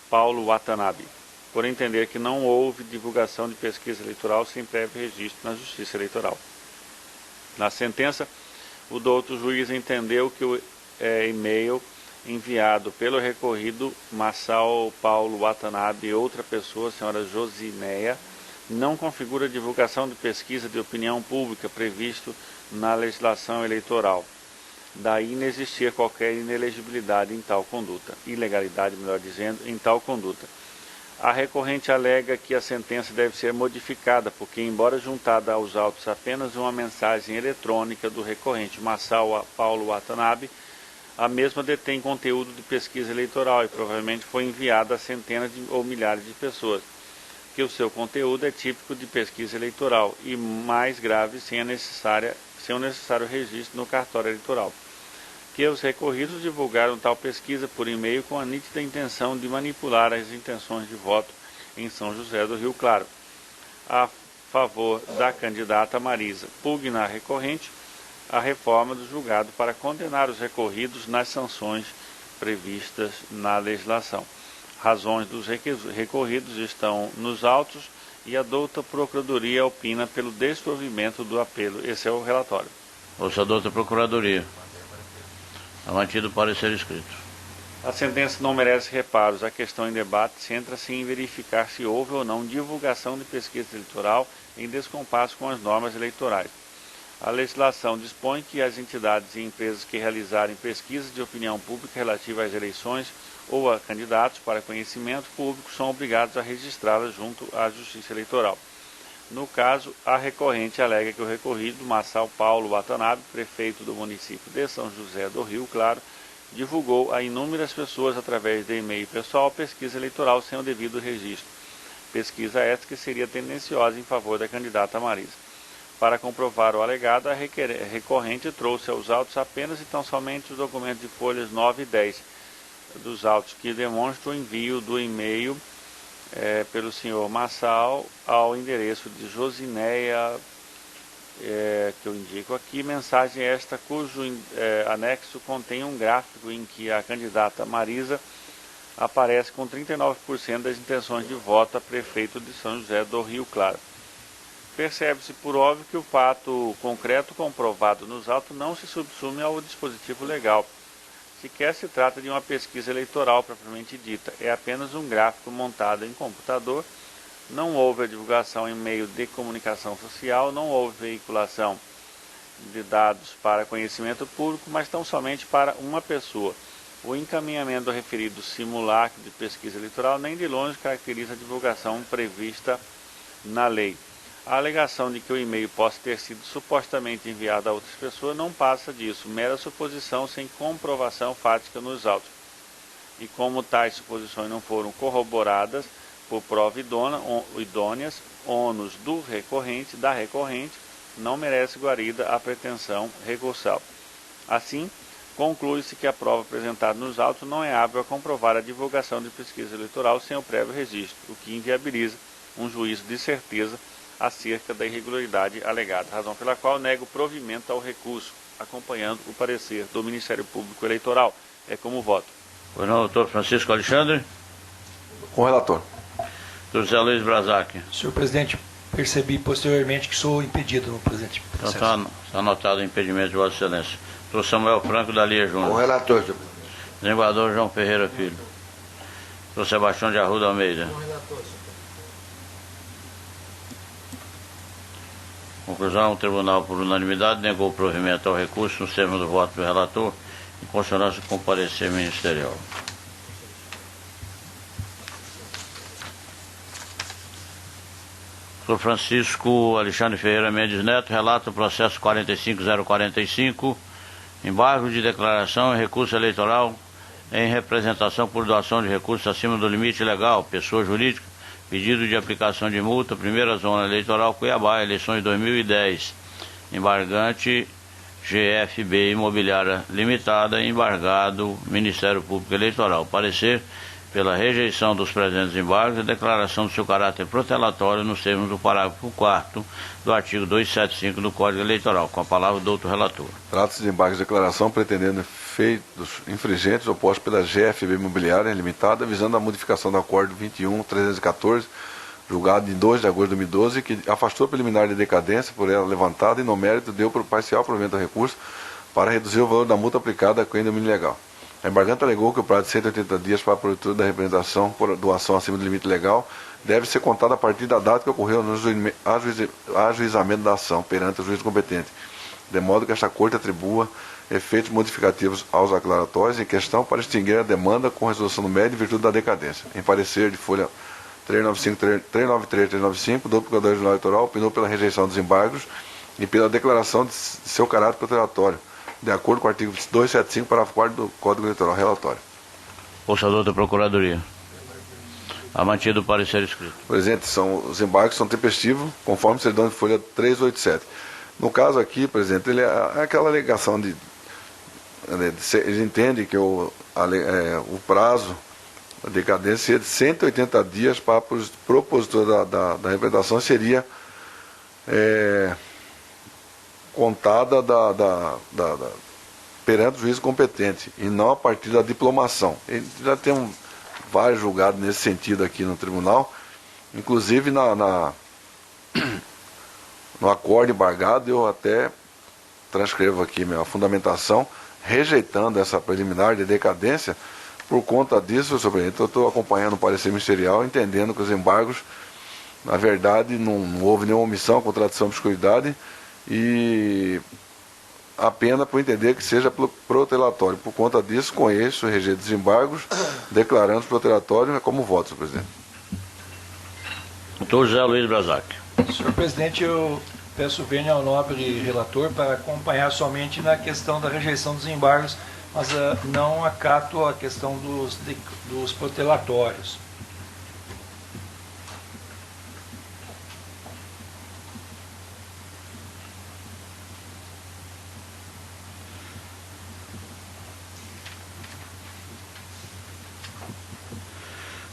Speaker 4: Paulo Watanabe, por entender que não houve divulgação de pesquisa eleitoral sem prévio registro na Justiça Eleitoral. Na sentença, o douto juiz entendeu que o e-mail enviado pelo recorrido Massal Paulo Watanabe e outra pessoa, a senhora Josineia, não configura divulgação de pesquisa de opinião pública previsto na legislação eleitoral. Daí não existir qualquer inelegibilidade em tal conduta, ilegalidade, melhor dizendo, em tal conduta. A recorrente alega que a sentença deve ser modificada, porque, embora juntada aos autos apenas uma mensagem eletrônica do recorrente Massal Paulo Watanabe, a mesma detém conteúdo de pesquisa eleitoral e provavelmente foi enviada a centenas ou milhares de pessoas, que o seu conteúdo é típico de pesquisa eleitoral e, mais grave, sem o necessário registro no cartório eleitoral, que os recorridos divulgaram tal pesquisa por e-mail com a nítida intenção de manipular as intenções de voto em São José do Rio Claro, a favor da candidata Marisa. Pugna a recorrente a reforma do julgado para condenar os recorridos nas sanções previstas na legislação. Razões dos recorridos estão nos autos e a douta Procuradoria opina pelo desprovimento do apelo. Esse é o relatório.
Speaker 1: Ouça a douta Procuradoria. É mantido o parecer escrito.
Speaker 4: A sentença não merece reparos. A questão em debate centra-se em verificar se houve ou não divulgação de pesquisa eleitoral em descompasso com as normas eleitorais. A legislação dispõe que as entidades e empresas que realizarem pesquisas de opinião pública relativa às eleições ou a candidatos para conhecimento público são obrigados a registrá-las junto à Justiça Eleitoral. No caso, a recorrente alega que o recorrido Massal Paulo Watanabe, prefeito do município de São José do Rio Claro, divulgou a inúmeras pessoas através de e-mail pessoal pesquisa eleitoral sem o devido registro. Pesquisa esta que seria tendenciosa em favor da candidata Marisa. Para comprovar o alegado, a recorrente trouxe aos autos apenas e tão somente os documentos de folhas 9 e 10 dos autos que demonstram o envio do e-mail pelo senhor Massal ao endereço de Josineia, que eu indico aqui, mensagem esta cujo anexo contém um gráfico em que a candidata Marisa aparece com 39% das intenções de voto a prefeito de São José do Rio Claro. Percebe-se por óbvio que o fato concreto comprovado nos autos não se subsume ao dispositivo legal. Sequer se trata de uma pesquisa eleitoral propriamente dita, é apenas um gráfico montado em computador, não houve a divulgação em meio de comunicação social, não houve veiculação de dados para conhecimento público, mas tão somente para uma pessoa. O encaminhamento do referido simulacro de pesquisa eleitoral nem de longe caracteriza a divulgação prevista na lei. A alegação de que o e-mail possa ter sido supostamente enviado a outras pessoas não passa disso, mera suposição sem comprovação fática nos autos. e como tais suposições não foram corroboradas por prova idôneas, ônus do recorrente, da recorrente, não merece guarida a pretensão recursal. Assim, conclui-se que a prova apresentada nos autos não é hábil a comprovar a divulgação de pesquisa eleitoral sem o prévio registro, o que inviabiliza um juízo de certeza acerca da irregularidade alegada, razão pela qual nego provimento ao recurso, acompanhando o parecer do Ministério Público Eleitoral. É como voto.
Speaker 1: Pois não, doutor Francisco Alexandre?
Speaker 6: Com o relator.
Speaker 1: Doutor José Luiz Brazac?
Speaker 5: Senhor presidente, percebi posteriormente que sou impedido no presente processo.
Speaker 1: Então está anotado o impedimento de Vossa Excelência. Doutor Samuel Franco da Lia
Speaker 3: Com o
Speaker 1: Júnior.
Speaker 3: relator, senhor presidente.
Speaker 1: Desembargador João Ferreira Filho. Doutor Sebastião de Arruda Almeida. Conclusão, o tribunal, por unanimidade, negou o provimento ao recurso nos termos do voto do relator, em consonância com o parecer ministerial. Doutor Francisco Alexandre Ferreira Mendes Neto relata o processo 45045, embargo de declaração e recurso eleitoral em representação por doação de recursos acima do limite legal, pessoa jurídica, pedido de aplicação de multa, primeira zona eleitoral Cuiabá, eleições 2010, embargante GFB Imobiliária Limitada, embargado Ministério Público Eleitoral. Parecer pela rejeição dos presentes embargos e declaração do seu caráter protelatório nos termos do parágrafo 4º do artigo 275 do Código Eleitoral. Com a palavra o doutor relator.
Speaker 6: Trata-se de embargos de declaração pretendendo efeitos infringentes opostos pela GFB Imobiliária Limitada, visando a modificação do Acordo 21.314, julgado em 2 de agosto de 2012, que afastou a preliminar de decadência por ela levantada e, no mérito, deu parcial provimento ao recurso para reduzir o valor da multa aplicada a quem domínio legal. A embargante alegou que o prazo de 180 dias para a abertura da representação por doação acima do limite legal deve ser contado a partir da data que ocorreu no ajuizamento da ação perante o juiz competente, de modo que esta Corte atribua efeitos modificativos aos aclaratórios em questão para extinguir a demanda com resolução do mérito em virtude da decadência. Em parecer de folha 395 do Procurador-Geral Eleitoral, opinou pela rejeição dos embargos e pela declaração de seu caráter protelatório, de acordo com o artigo 275, parágrafo 4º do Código Eleitoral. Relatório.
Speaker 1: Ouçador da Procuradoria. A mantido o parecer escrito.
Speaker 6: Presidente, os embargos são tempestivos, conforme certidão de folha 387. No caso aqui, presidente, ele é aquela alegação de ele entende que o prazo da decadência de 180 dias para o propositor da representação seria contada perante o juiz competente e não a partir da diplomação. Ele já tem vários julgados nesse sentido aqui no tribunal, inclusive no acordo embargado eu até transcrevo aqui minha fundamentação, rejeitando essa preliminar de decadência. Por conta disso, senhor presidente, eu estou acompanhando o parecer ministerial, entendendo que os embargos, na verdade, não houve nenhuma omissão, contradição, obscuridade, e apenas por entender que seja protelatório. Por conta disso, conheço e rejeito dos embargos, declarando protelatório como voto, senhor presidente.
Speaker 1: Doutor José Luiz Brazac.
Speaker 5: Senhor presidente, eu peço vênia ao nobre relator para acompanhar somente na questão da rejeição dos embargos, mas não acato a questão dos protelatórios.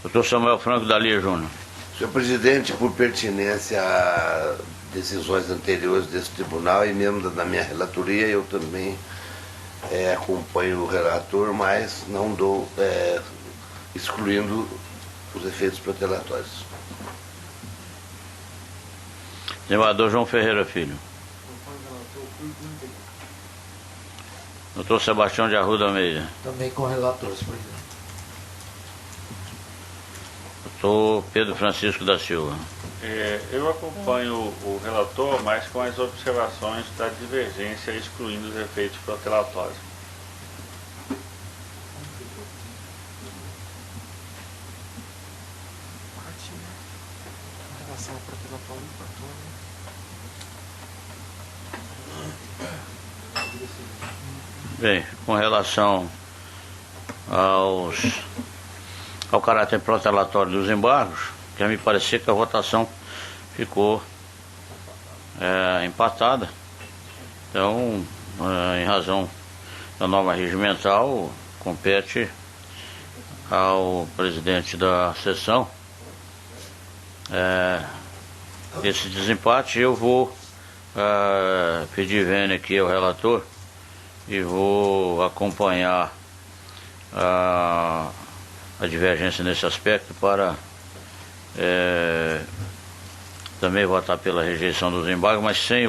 Speaker 1: Doutor Samuel Franco da Lia Júnior.
Speaker 3: Senhor presidente, por pertinência a decisões anteriores desse tribunal e mesmo da minha relatoria, eu também acompanho o relator, mas não dou, excluindo os efeitos protelatórios.
Speaker 1: Desembargador João Ferreira Filho. Doutor Sebastião de Arruda Almeida.
Speaker 2: Também com o relator, senhor presidente.
Speaker 1: Doutor Pedro Francisco da Silva.
Speaker 4: Eu acompanho o relator, mas com as observações da divergência, excluindo os efeitos protelatórios.
Speaker 1: Bem, com relação ao caráter protelatório dos embargos, que me parecia que a votação ficou empatada. Então, em razão da norma regimental, compete ao presidente da sessão esse desempate. Eu vou pedir vênia aqui ao relator e vou acompanhar a divergência nesse aspecto para também votar pela rejeição dos embargos, mas sem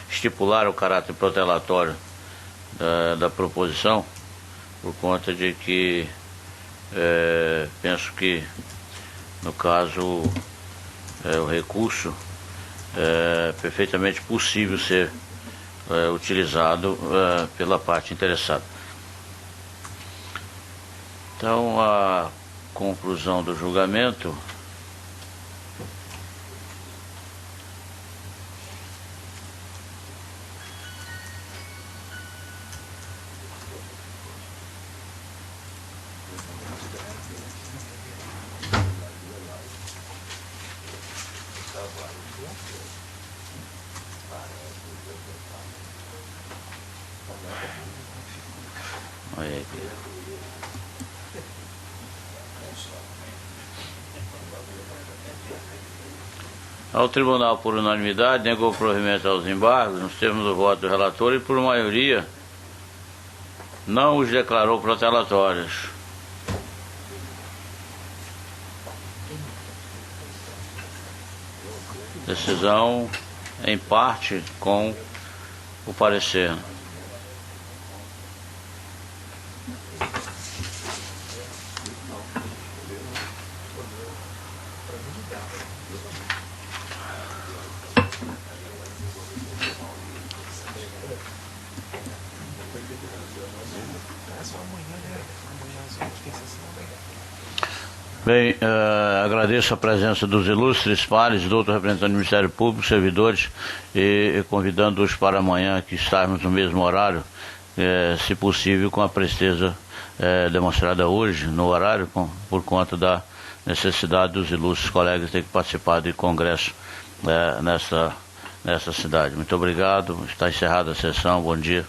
Speaker 1: estipular o caráter protelatório da proposição, por conta de que penso que, no caso, o recurso é perfeitamente possível ser utilizado pela parte interessada. Então, a conclusão do julgamento ao tribunal, por unanimidade, negou o provimento aos embargos, nos termos do voto do relator, e por maioria não os declarou protelatórios. Decisão em parte com o parecer. Bem, agradeço a presença dos ilustres pares, doutor representante do Ministério Público, servidores, e convidando-os para amanhã que estarmos no mesmo horário, se possível com a presteza demonstrada hoje no horário, por conta da necessidade dos ilustres colegas terem participado de congresso nessa cidade. Muito obrigado, está encerrada a sessão, bom dia.